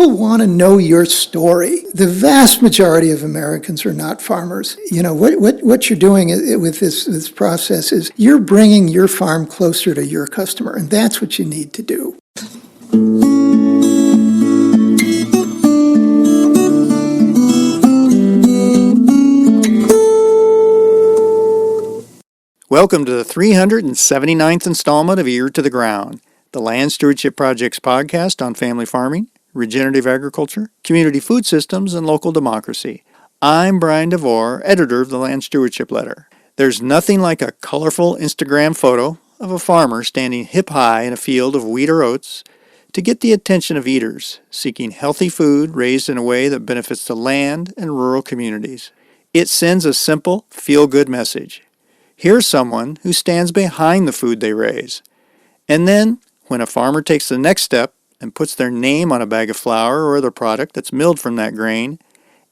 people want to know your story. The vast majority of Americans are not farmers. What you're doing with this process is you're bringing your farm closer to your customer, and that's what you need to do. Welcome to the 379th installment of Ear to the Ground, the Land Stewardship Project's podcast on family farming, regenerative agriculture, community food systems, and local democracy. I'm Brian DeVore, editor of the Land Stewardship Letter. There's nothing like a colorful Instagram photo of a farmer standing hip high in a field of wheat or oats to get the attention of eaters seeking healthy food raised in a way that benefits the land and rural communities. It sends a simple, feel-good message. Here's someone who stands behind the food they raise. And then, when a farmer takes the next step and puts their name on a bag of flour or other product that's milled from that grain,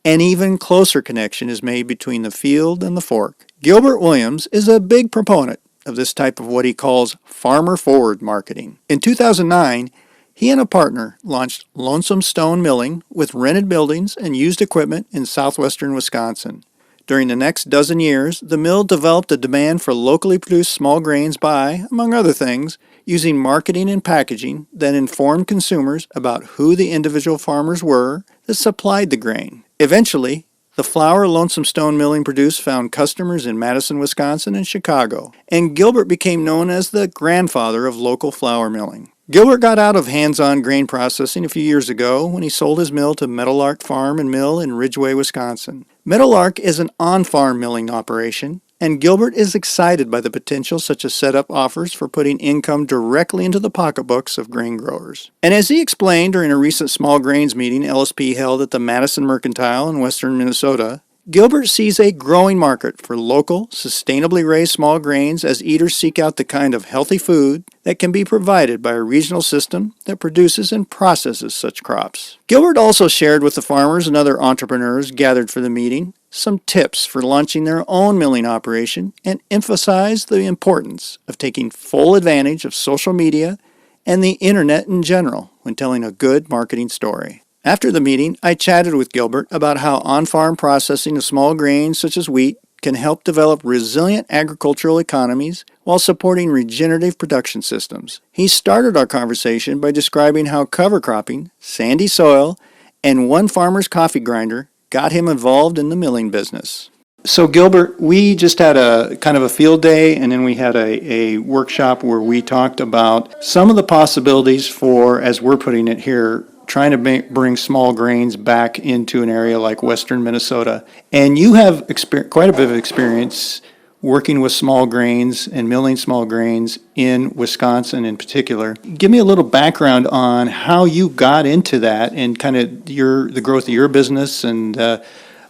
an even closer connection is made between the field and the fork. Gilbert Williams is a big proponent of this type of what he calls farmer-forward marketing. In 2009, he and a partner launched Lonesome Stone Milling with rented buildings and used equipment in southwestern Wisconsin. During the next dozen years, the mill developed a demand for locally produced small grains by, among other things, using marketing and packaging that informed consumers about who the individual farmers were that supplied the grain. Eventually, the flour Lonesome Stone Milling produced found customers in Madison, Wisconsin, and Chicago, and Gilbert became known as the grandfather of local flour milling. Gilbert got out of hands-on grain processing a few years ago when he sold his mill to Meadowlark Farm and Mill in Ridgeway, Wisconsin. Meadowlark is an on-farm milling operation, and Gilbert is excited by the potential such a setup offers for putting income directly into the pocketbooks of grain growers. And as he explained during a recent small grains meeting LSP held at the Madison Mercantile in western Minnesota, Gilbert sees a growing market for local, sustainably raised small grains as eaters seek out the kind of healthy food that can be provided by a regional system that produces and processes such crops. Gilbert also shared with the farmers and other entrepreneurs gathered for the meeting some tips for launching their own milling operation and emphasized the importance of taking full advantage of social media and the internet in general when telling a good marketing story. After the meeting, I chatted with Gilbert about how on-farm processing of small grains such as wheat can help develop resilient agricultural economies while supporting regenerative production systems. He started our conversation by describing how cover cropping, sandy soil, and one farmer's coffee grinder got him involved in the milling business. So Gilbert, we just had a kind of a field day, and then we had a workshop where we talked about some of the possibilities for, as we're putting it here, trying to bring small grains back into an area like western Minnesota. And you have quite a bit of experience working with small grains and milling small grains in Wisconsin in particular. Give me a little background on how you got into that and kind of the growth of your business and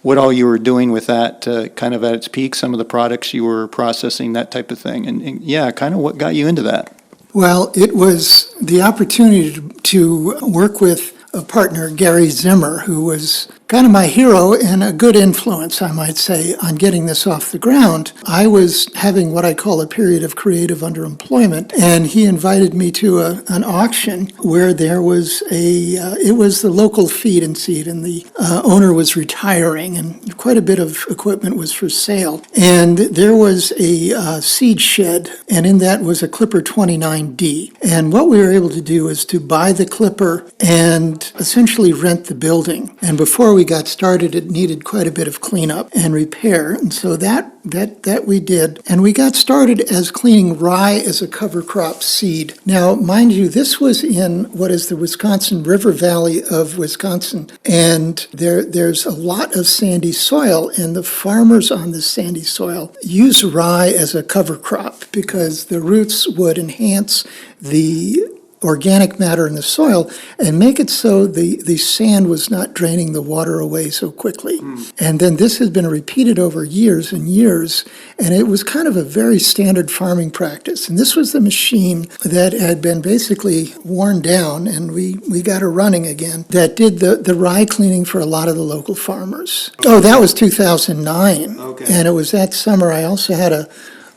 what all you were doing with that kind of at its peak, some of the products you were processing, that type of thing. And yeah, kind of what got you into that. Well, it was the opportunity to work with a partner, Gary Zimmer, who was kind of my hero and a good influence, I might say, on getting this off the ground. I was having what I call a period of creative underemployment, and he invited me to an auction where there was it was the local feed and seed, and the owner was retiring, and quite a bit of equipment was for sale. And there was a seed shed, and in that was a Clipper 29D. And what we were able to do is to buy the Clipper and essentially rent the building. And before we got started, it needed quite a bit of cleanup and repair. And so that we did. And we got started as cleaning rye as a cover crop seed. Now, mind you, this was in what is the Wisconsin River Valley of Wisconsin. And there's a lot of sandy soil, and the farmers on this sandy soil use rye as a cover crop because the roots would enhance the organic matter in the soil and make it so the sand was not draining the water away so quickly. And then this has been repeated over years and years, and it was kind of a very standard farming practice. And this was the machine that had been basically worn down, and we got her running again, that did the rye cleaning for a lot of the local farmers. Oh, that was 2009. Okay. And it was that summer. I also had a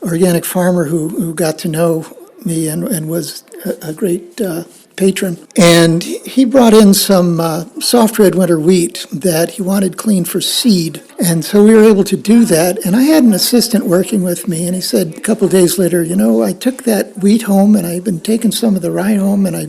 organic farmer who got to know me and was a great patron. And he brought in some soft red winter wheat that he wanted cleaned for seed. And so we were able to do that. And I had an assistant working with me, and he said a couple of days later, I took that wheat home, and I've been taking some of the rye home, and I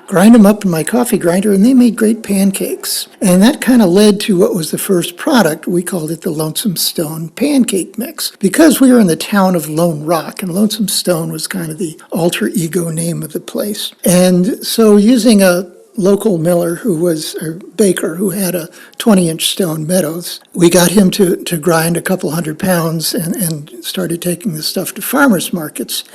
grind them up in my coffee grinder, and they made great pancakes. And that kind of led to what was the first product. We called it the Lonesome Stone Pancake Mix, because we were in the town of Lone Rock, and Lonesome Stone was kind of the alter ego name of the place. And so using a local miller baker who had a 20-inch Stone Meadows, we got him to grind a couple 100 pounds and started taking the stuff to farmers markets.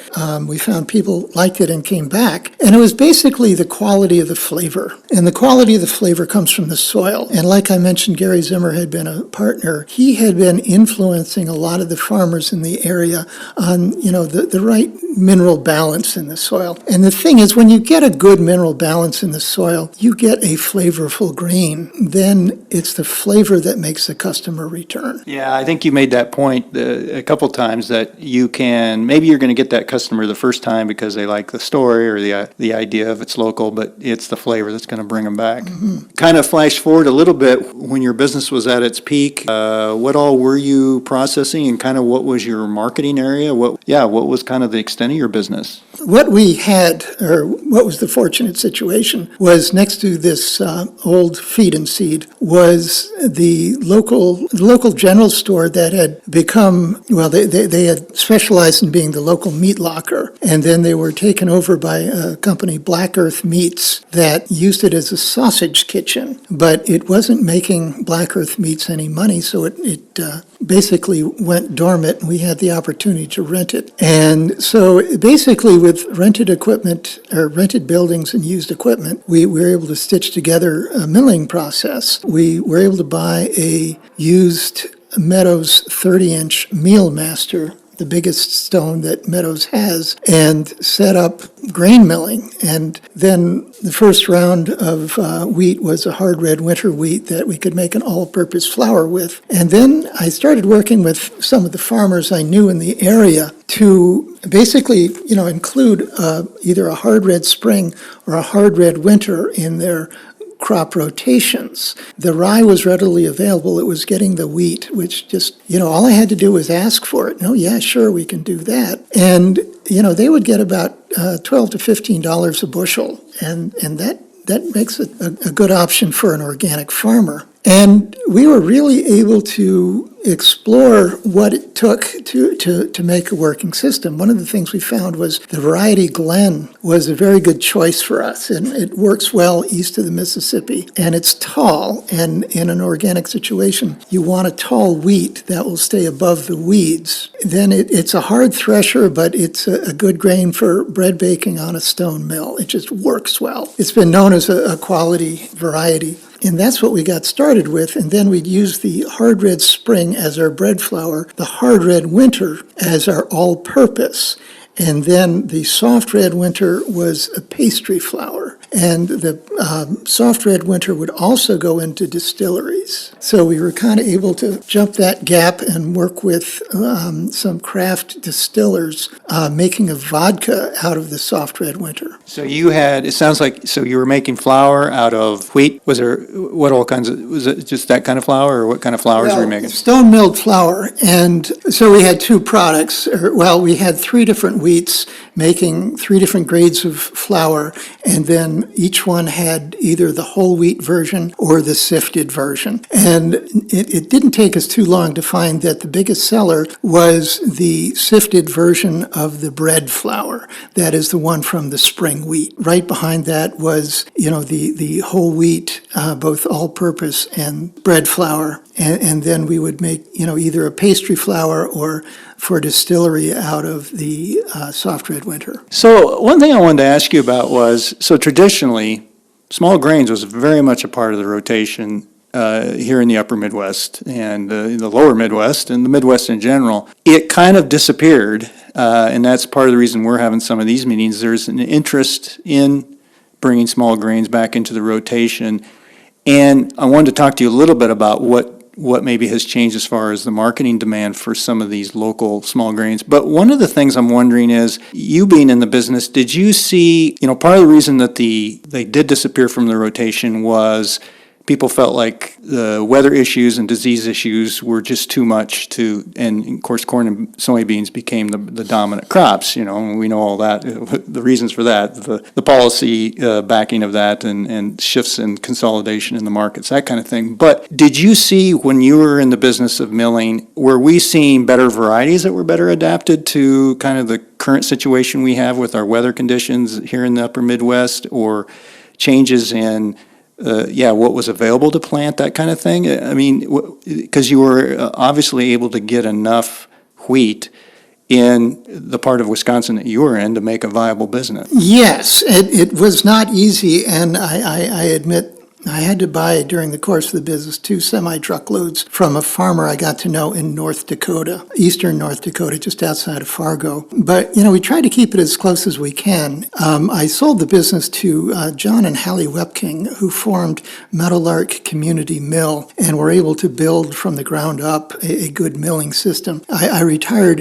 We found people liked it and came back. And it was basically the quality of the flavor. And the quality of the flavor comes from the soil. And like I mentioned, Gary Zimmer had been a partner. He had been influencing a lot of the farmers in the area on, the right mineral balance in the soil. And the thing is, when you get a good mineral balance in the soil, you get a flavorful grain. Then it's the flavor that makes the customer return. Yeah, I think you made that point a couple times, that maybe you're going to get that customer the first time because they like the story or the idea of it's local, but it's the flavor that's going to bring them back. Mm-hmm. Kind of flash forward a little bit, when your business was at its peak, what all were you processing, and kind of what was your marketing area? What was kind of the extent of your business? What we had, or what was the fortunate situation, was next to this old feed and seed was the local general store that had become, they had specialized in being the local meat locker, and then they were taken over by a company, Black Earth Meats, that used it as a sausage kitchen, but it wasn't making Black Earth Meats any money, so it basically went dormant, and we had the opportunity to rent it. And so basically with rented equipment, or rented buildings and used equipment, we were able to stitch together a milling process. We were able to buy a used Meadows 30-inch Meal Master, the biggest stone that Meadows has, and set up grain milling. And then the first round of wheat was a hard red winter wheat that we could make an all-purpose flour with. And then I started working with some of the farmers I knew in the area to basically, include either a hard red spring or a hard red winter in their crop rotations. The rye was readily available. It was getting the wheat, which just, all I had to do was ask for it. Oh, yeah, sure, we can do that. And, they would get about $12 to $15 a bushel. And that makes it a good option for an organic farmer. And we were really able to explore what it took to make a working system. One of the things we found was the variety Glen was a very good choice for us, and it works well east of the Mississippi, and it's tall, and in an organic situation, you want a tall wheat that will stay above the weeds. Then it's a hard thresher, but it's a good grain for bread baking on a stone mill. It just works well. It's been known as a quality variety. And that's what we got started with. And then we'd use the hard red spring as our bread flour, the hard red winter as our all-purpose. And then the soft red winter was a pastry flour. And the soft red winter would also go into distilleries. So we were kind of able to jump that gap and work with some craft distillers making a vodka out of the soft red winter. So it sounds like you were making flour out of wheat. Was it just that kind of flour, or what kind of flours were you making? Stone milled flour. And so we had two products. We had three different wheats making three different grades of flour, and then each one had either the whole wheat version or the sifted version. And it didn't take us too long to find that the biggest seller was the sifted version of the bread flour. That is the one from the spring wheat. Right behind that was, the whole wheat, both all-purpose and bread flour. And then we would make, either a pastry flour or for distillery out of the soft red winter. So one thing I wanted to ask you about was, traditionally, small grains was very much a part of the rotation here in the upper Midwest and the lower Midwest and the Midwest in general. It kind of disappeared, and that's part of the reason we're having some of these meetings. There's an interest in bringing small grains back into the rotation, and I wanted to talk to you a little bit about what what maybe has changed as far as the marketing demand for some of these local small grains. But one of the things I'm wondering is, you being in the business, did you see, part of the reason that they did disappear from the rotation was people felt like the weather issues and disease issues were just too much and of course corn and soybeans became the dominant crops, and we know all that, the reasons for that, the policy backing of that and shifts in consolidation in the markets, that kind of thing. But did you see, when you were in the business of milling, were we seeing better varieties that were better adapted to kind of the current situation we have with our weather conditions here in the upper Midwest, or changes in what was available to plant, that kind of thing? I mean, because you were obviously able to get enough wheat in the part of Wisconsin that you were in to make a viable business. Yes, it was not easy, and I admit I had to buy, during the course of the business, 2 semi-truckloads from a farmer I got to know in North Dakota, eastern North Dakota, just outside of Fargo. But, we try to keep it as close as we can. I sold the business to John and Hallie Wepking, who formed Meadowlark Community Mill, and were able to build from the ground up a good milling system. I retired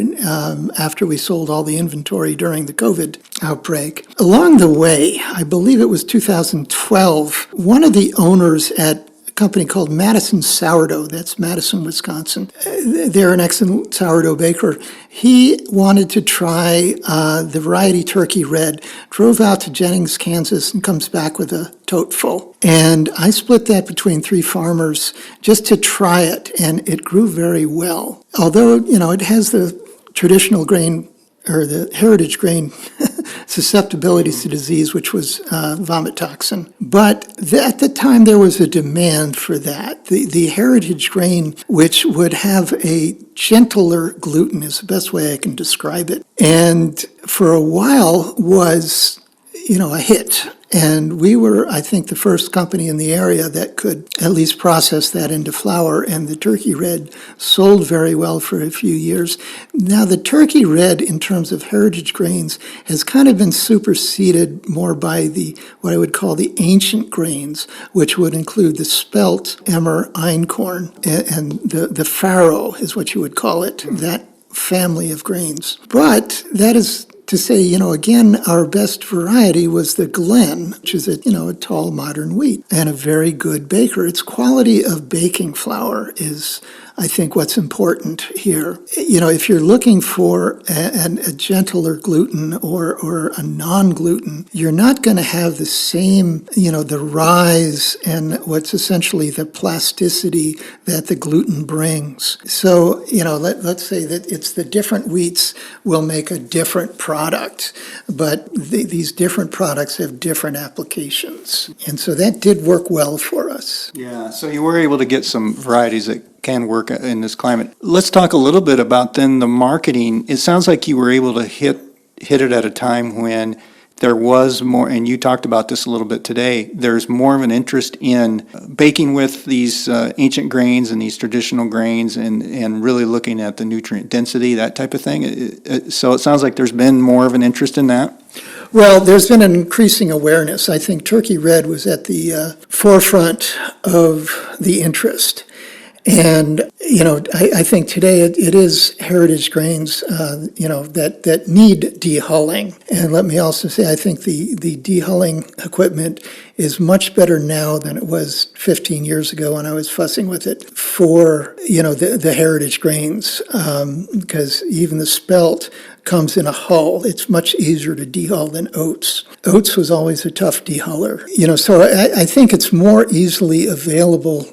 after we sold all the inventory during the COVID outbreak. Along the way, I believe it was 2012, one of the owners at a company called Madison Sourdough, that's Madison, Wisconsin. They're an excellent sourdough baker. He wanted to try the variety Turkey Red, drove out to Jennings, Kansas, and comes back with a tote full. And I split that between 3 farmers just to try it, and it grew very well. Although, it has the traditional grain, or the heritage grain susceptibilities to disease, which was vomit toxin. But at the time, there was a demand for that. The heritage grain, which would have a gentler gluten, is the best way I can describe it. And for a while was, a hit. And we were, I think, the first company in the area that could at least process that into flour, and the Turkey Red sold very well for a few years. Now, the Turkey Red, in terms of heritage grains, has kind of been superseded more by what I would call the ancient grains, which would include the spelt, emmer, einkorn, and the farro is what you would call it, that family of grains. But that is to say, again, our best variety was the Glen, which is a tall modern wheat and a very good baker. Its quality of baking flour is, I think, what's important here. If you're looking for a gentler gluten or a non-gluten, you're not going to have the same, the rise and what's essentially the plasticity that the gluten brings. So, let's say that it's the different wheats will make a different product, but these different products have different applications. And so that did work well for us. Yeah, so you were able to get some varieties that can work in this climate. Let's talk a little bit about then the marketing. It sounds like you were able to hit it at a time when there was more, and you talked about this a little bit today, there's more of an interest in baking with these ancient grains and these traditional grains and really looking at the nutrient density, that type of thing. So it sounds like there's been more of an interest in that. Well, there's been an increasing awareness. I think Turkey Red was at the forefront of the interest. And, I think today it is heritage grains, that need dehulling. And let me also say, I think the dehulling equipment is much better now than it was 15 years ago when I was fussing with it for, the heritage grains, because even the spelt comes in a hull. It's much easier to dehull than oats. Oats was always a tough dehuller. So I think it's more easily available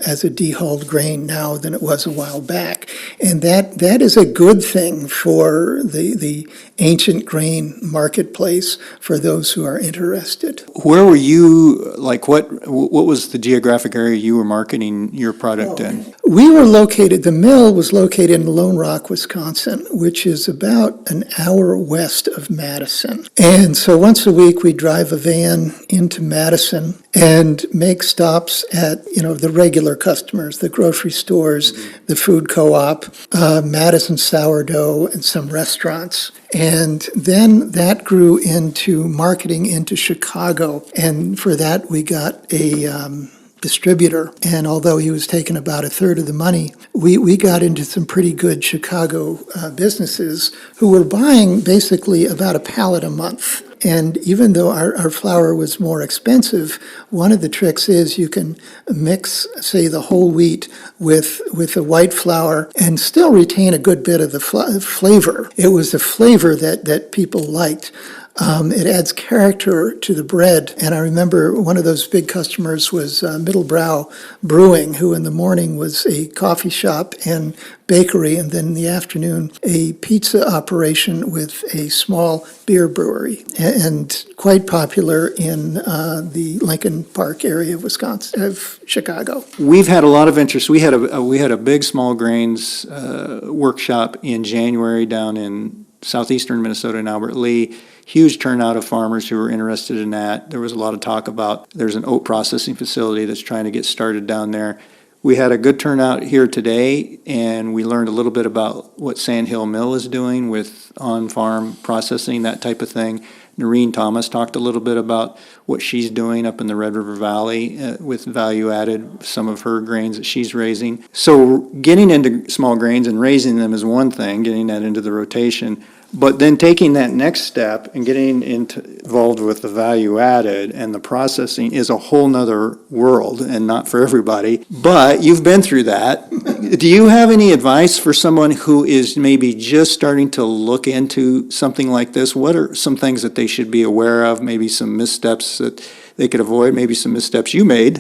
as a dehulled grain now than it was a while back. And that is a good thing for the ancient grain marketplace for those who are interested. Where were you, what was the geographic area you were marketing your product in? We were the mill was located in Lone Rock, Wisconsin, which is about an hour west of Madison. And so once a week we drive a van into Madison and make stops at, the regular customers, the grocery stores, the food co-op, Madison Sourdough, and some restaurants. And then that grew into marketing into Chicago. And for that, we got a distributor. And although he was taking about a third of the money, we got into some pretty good Chicago businesses who were buying basically about a pallet a month. And even though our flour was more expensive, one of the tricks is you can mix, say, the whole wheat with the white flour and still retain a good bit of the flavor. It was the flavor that people liked. It adds character to the bread. And I remember one of those big customers was Middlebrow Brewing, who in the morning was a coffee shop and bakery, and then in the afternoon, a pizza operation with a small beer brewery, and quite popular in the Lincoln Park area of Wisconsin, of Chicago. We've had a lot of interest. We had a big small grains workshop in January down in southeastern Minnesota in Albert Lea. Huge turnout of farmers who were interested in that. There was a lot of talk about there's an oat processing facility that's trying to get started down there. We had a good turnout here today, and we learned a little bit about what Sand Hill Mill is doing with on-farm processing, that type of thing. Noreen Thomas talked a little bit about what she's doing up in the Red River Valley with value added, some of her grains that she's raising. So getting into small grains and raising them is one thing, getting that into the rotation. But then taking that next step and getting involved with the value added and the processing is a whole nother world and not for everybody. But you've been through that. Do you have any advice for someone who is maybe just starting to look into something like this? What are some things that they should be aware of, maybe some missteps that they could avoid, maybe some missteps you made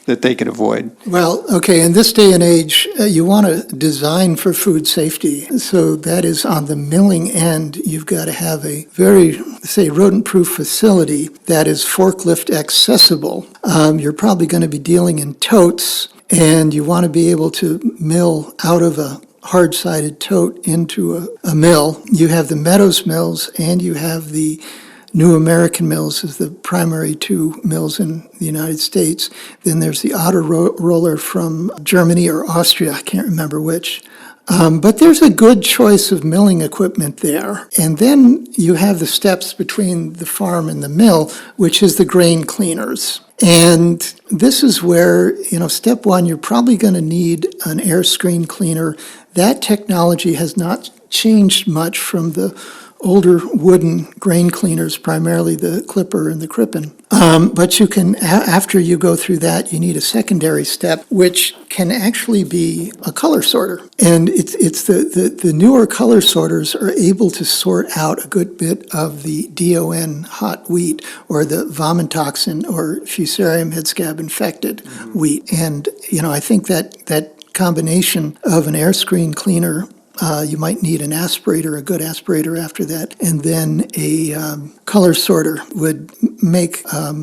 that they could avoid? Well, okay, in this day and age, you want to design for food safety. So that is on the milling end, you've got to have a very, say, rodent-proof facility that is forklift accessible. You're probably going to be dealing in totes, and you want to be able to mill out of a hard-sided tote into a mill. You have the Meadows mills, and you have the New American Mills is the primary two mills in the United States. Then there's the Otter Roller from Germany or Austria, I can't remember which. But there's a good choice of milling equipment there. And then you have the steps between the farm and the mill, which is the grain cleaners. And this is where, step one, you're probably going to need an air screen cleaner. That technology has not changed much from the older wooden grain cleaners, primarily the Clipper and the Crippen. But you can, after you go through that, you need a secondary step, which can actually be a color sorter. And it's the newer color sorters are able to sort out a good bit of the DON hot wheat or the vomitoxin or Fusarium head scab infected wheat. And, I think that combination of an air screen cleaner, you might need an aspirator, a good aspirator after that, and then a color sorter would make a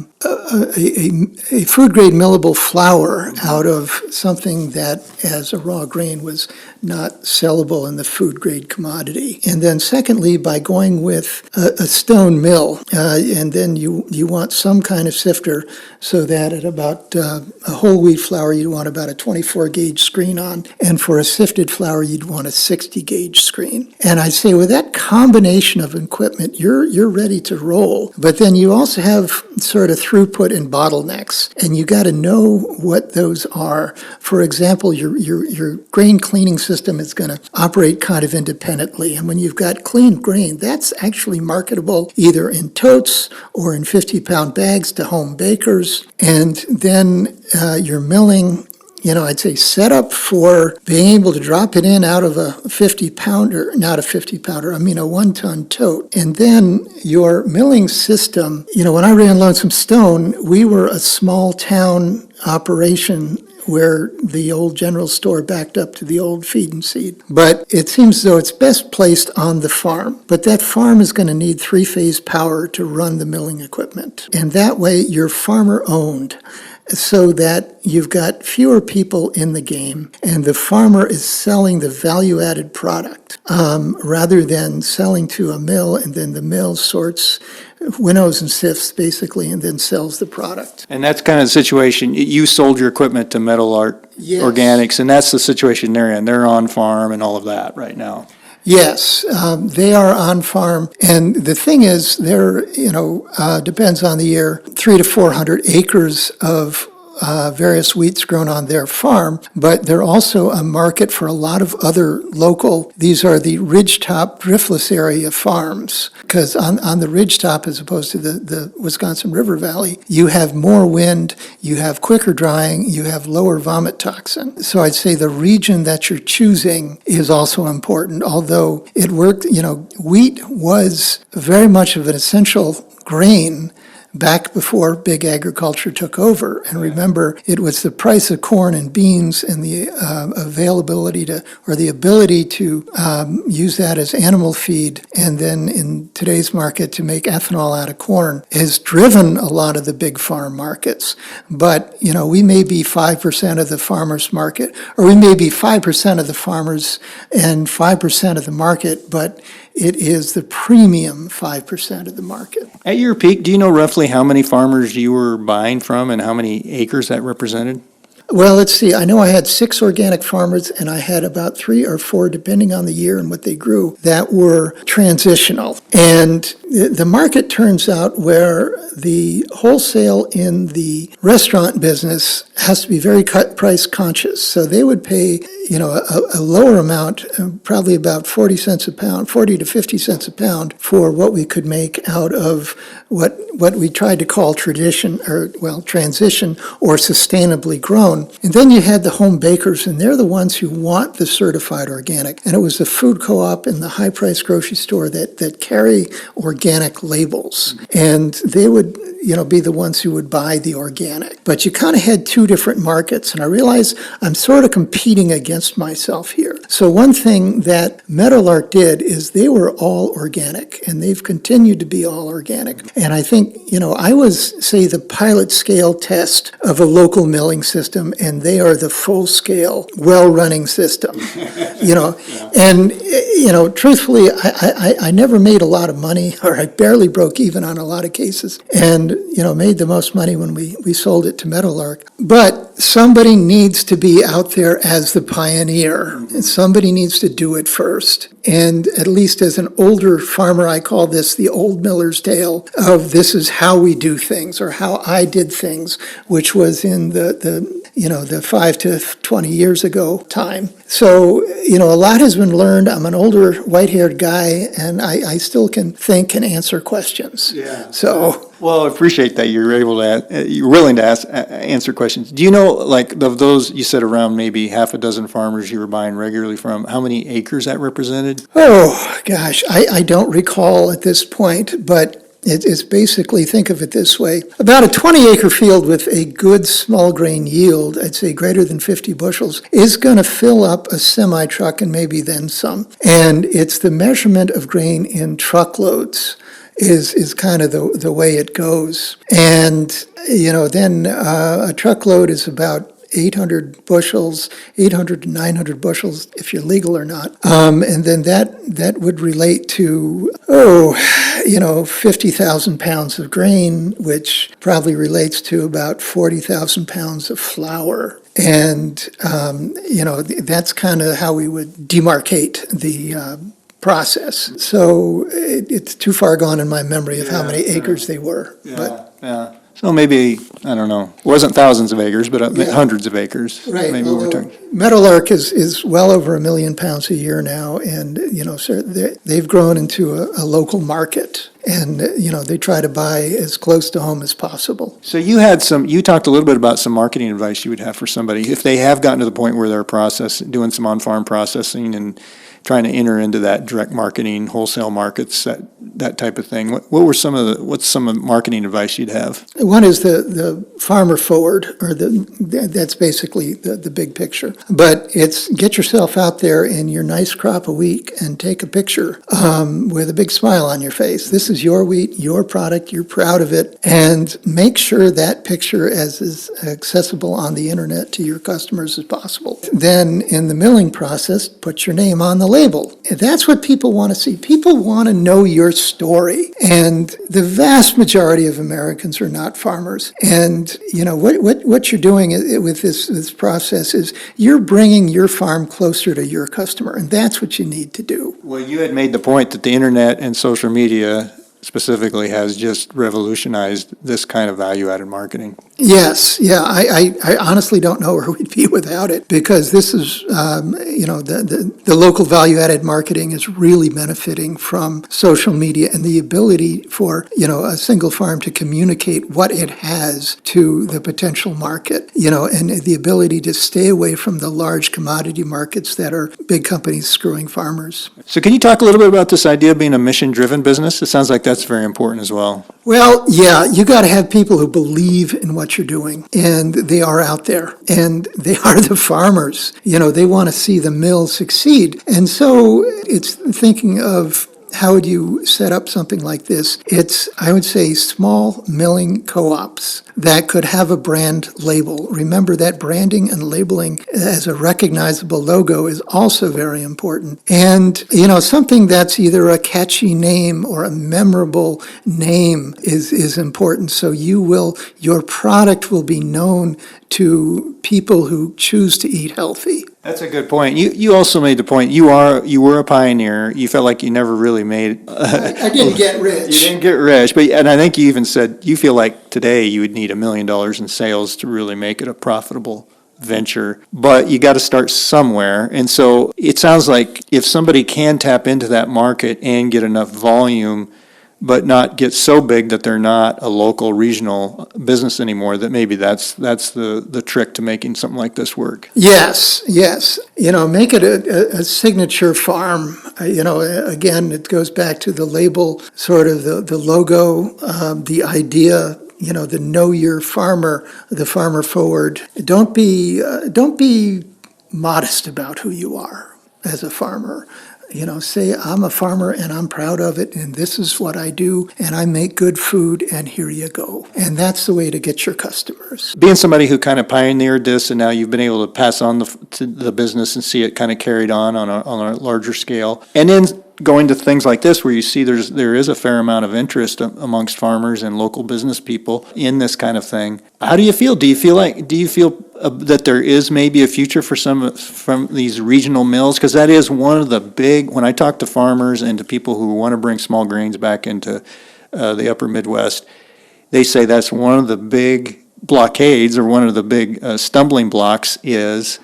food-grade millable flour out of something that, as a raw grain, was not sellable in the food-grade commodity. And then secondly, by going with a stone mill, and then you want some kind of sifter so that at about a whole wheat flour, you'd want about a 24-gauge screen on, and for a sifted flour, you'd want a 60-gauge screen. And I say with that combination of equipment, you're ready to roll. But then you also have sort of throughput and bottlenecks, and you got to know what those are. For example, your grain cleaning system is going to operate kind of independently, and when you've got clean grain, that's actually marketable either in totes or in 50-pound bags to home bakers. And then your milling, I'd say set up for being able to drop it in out of a 50-pounder, not a 50-pounder, a 1-ton tote. And then your milling system, when I ran Lonesome Stone, we were a small town operation where the old general store backed up to the old feed and seed. But it seems as though it's best placed on the farm. But that farm is going to need three-phase power to run the milling equipment. And that way, you're farmer-owned, so that you've got fewer people in the game, and the farmer is selling the value-added product rather than selling to a mill, and then the mill sorts, winnows and sifts, basically, and then sells the product. And that's kind of the situation. You sold your equipment to Metal Art Yes. Organics, and that's the situation they're in. They're on farm and all of that right now. Yes, they are on farm, and the thing is, there, depends on the year, 300 to 400 acres of various wheats grown on their farm, but they're also a market for a lot of other local, these are the ridgetop driftless area farms, because on the ridgetop, as opposed to the Wisconsin River Valley, you have more wind, you have quicker drying, you have lower vomit toxin. So I'd say the region that you're choosing is also important, although it worked, wheat was very much of an essential grain back before big agriculture took over. And remember, it was the price of corn and beans and the availability to, or the ability to use that as animal feed, and then in today's market to make ethanol out of corn, has driven a lot of the big farm markets. But, we may be 5% of the farmers market, or we may be 5% of the farmers and 5% of the market, but it is the premium 5% of the market. At your peak, do you know roughly how many farmers you were buying from and how many acres that represented? Well, let's see. I know I had 6 organic farmers, and I had about 3 or 4, depending on the year and what they grew, that were transitional. And the market turns out where the wholesale in the restaurant business has to be very price conscious. So they would pay, a lower amount, probably about 40 cents a pound, 40 to 50 cents a pound for what we could make out of what we tried to call transition or sustainably grown. And then you had the home bakers, and they're the ones who want the certified organic. And it was the food co-op and the high-price grocery store that carry organic labels. And they would, be the ones who would buy the organic. But you kind of had 2 different markets, and I realized I'm sort of competing against myself here. So one thing that Meadowlark did is they were all organic, and they've continued to be all organic. And I think, I was, say, the pilot scale test of a local milling system, and they are the full scale, well-running system. And, truthfully, I never made a lot of money, or I barely broke even on a lot of cases, and, made the most money when we sold it to Meadowlark. But somebody needs to be out there as the pioneer, and somebody needs to do it first. And at least as an older farmer, I call this the old miller's tale of this is how we do things, or how I did things, which was in the 5 to 20 years ago time. So, a lot has been learned. I'm an older white-haired guy, and I still can think and answer questions. Yeah. So. Well, I appreciate that you're you're willing to answer questions. Do you know, like, of those, you said around maybe half a dozen farmers you were buying regularly from, how many acres that represented? Oh, gosh, I don't recall at this point, but it's basically, think of it this way. About a 20-acre field with a good small grain yield, I'd say greater than 50 bushels, is going to fill up a semi-truck and maybe then some. And it's the measurement of grain in truckloads is kind of the way it goes. And, then a truckload is about 800 bushels, 800 to 900 bushels, if you're legal or not. And then that would relate to, 50,000 pounds of grain, which probably relates to about 40,000 pounds of flour. And, that's kind of how we would demarcate the process. So it's too far gone in my memory of how many acres they were. Yeah. So maybe, I don't know, it wasn't thousands of acres, but hundreds of acres. Right. Maybe we're talking. Meadowlark is well over 1 million pounds a year now, and, so they've grown into a local market. And, they try to buy as close to home as possible. So you talked a little bit about some marketing advice you would have for somebody if they have gotten to the point where they're doing some on-farm processing and trying to enter into that direct marketing, wholesale markets, that type of thing. What's some of the marketing advice you'd have? One is the farmer forward, or that's basically the big picture. But it's get yourself out there in your nice crop a week and take a picture with a big smile on your face. This is your wheat, your product, you're proud of it, and make sure that picture is accessible on the internet to your customers as possible. Then in the milling process, put your name on the label. That's what people want to see. People want to know your story. And the vast majority of Americans are not farmers. And, what you're doing with this process is you're bringing your farm closer to your customer. And that's what you need to do. Well, you had made the point that the internet and social media specifically has just revolutionized this kind of value-added marketing. Yes, yeah, I honestly don't know where we'd be without it, because this is, the local value-added marketing is really benefiting from social media and the ability for, a single farm to communicate what it has to the potential market, and the ability to stay away from the large commodity markets that are big companies screwing farmers. So can you talk a little bit about this idea of being a mission-driven business? It sounds like that's very important as well. Well, yeah, you got to have people who believe in what you're doing, and they are out there, and they are the farmers. They want to see the mill succeed. And so it's thinking of how would you set up something like this? It's, I would say, small milling co-ops that could have a brand label. Remember that branding and labeling as a recognizable logo is also very important. And, something that's either a catchy name or a memorable name is important. So your product will be known to people who choose to eat healthy. That's a good point. You also made the point, you were a pioneer. You felt like you never really made. I didn't get rich. You didn't get rich, and I think you even said you feel like today you would need $1 million in sales to really make it a profitable venture, but you got to start somewhere. And so it sounds like if somebody can tap into that market and get enough volume, but not get so big that they're not a local, regional business anymore, that maybe that's the trick to making something like this work. Yes. Make it a signature farm. Again, it goes back to the label, sort of the logo, the idea, the know your farmer, the farmer forward. Don't be modest about who you are as a farmer. Say, I'm a farmer and I'm proud of it, and this is what I do, and I make good food, and here you go. And that's the way to get your customers. Being somebody who kind of pioneered this, and now you've been able to pass on to the business and see it kind of carried on a larger scale, and then going to things like this where you see there is a fair amount of interest amongst farmers and local business people in this kind of thing. How do you feel? Do you feel that there is maybe a future for some from these regional mills? Because that is one of the big, when I talk to farmers and to people who want to bring small grains back into the upper Midwest, they say that's one of the big blockades, or one of the big stumbling blocks, is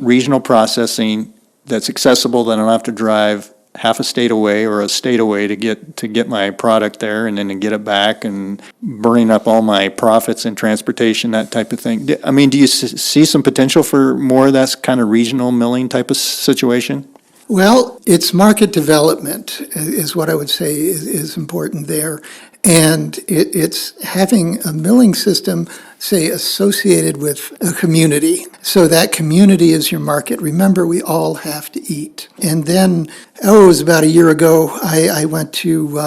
regional processing that's accessible, that I don't have to drive half a state away or a state away to get my product there, and then to get it back, and burning up all my profits in transportation, that type of thing. I mean, do you see some potential for more of that kind of regional milling type of situation? Well, it's market development is what I would say is important there. And it's having a milling system, say, associated with a community. So that community is your market. Remember, we all have to eat. And then, it was about a year ago, I went to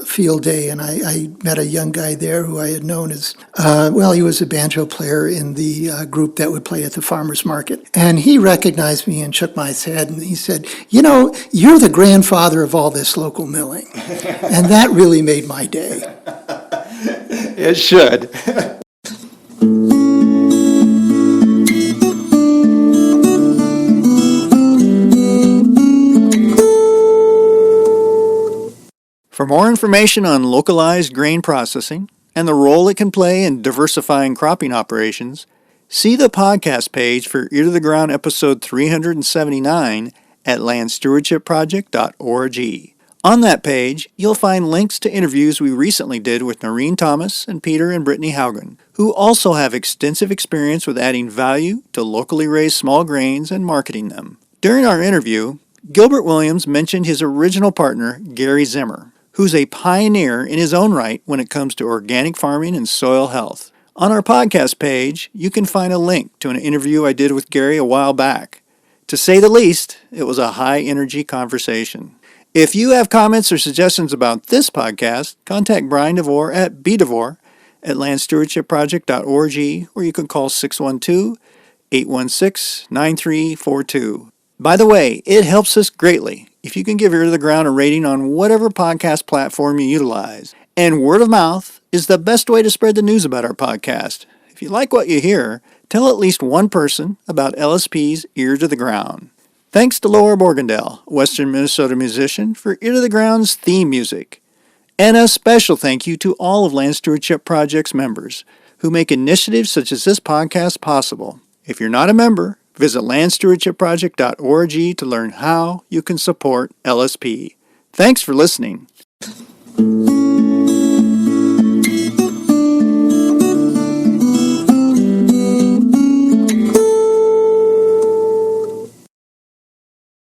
Field Day, and I met a young guy there who I had known as, he was a banjo player in the group that would play at the farmer's market. And he recognized me and shook my head, and he said, you're the grandfather of all this local milling. And that really made my day. It should. For more information on localized grain processing and the role it can play in diversifying cropping operations, see the podcast page for Ear to the Ground episode 379 at landstewardshipproject.org. On that page, you'll find links to interviews we recently did with Noreen Thomas and Peter and Brittany Haugen, who also have extensive experience with adding value to locally raised small grains and marketing them. During our interview, Gilbert Williams mentioned his original partner, Gary Zimmer, who's a pioneer in his own right when it comes to organic farming and soil health. On our podcast page, you can find a link to an interview I did with Gary a while back. To say the least, it was a high-energy conversation. If you have comments or suggestions about this podcast, contact Brian DeVore at bdevore@landstewardshipproject.org, or you can call 612-816-9342. By the way, it helps us greatly if you can give Ear to the Ground a rating on whatever podcast platform you utilize. And word of mouth is the best way to spread the news about our podcast. If you like what you hear, tell at least one person about LSP's Ear to the Ground. Thanks to Laura Borgendale, a Western Minnesota musician, for Ear to the Ground's theme music. And a special thank you to all of Land Stewardship Project's members who make initiatives such as this podcast possible. If you're not a member, visit landstewardshipproject.org to learn how you can support LSP. Thanks for listening.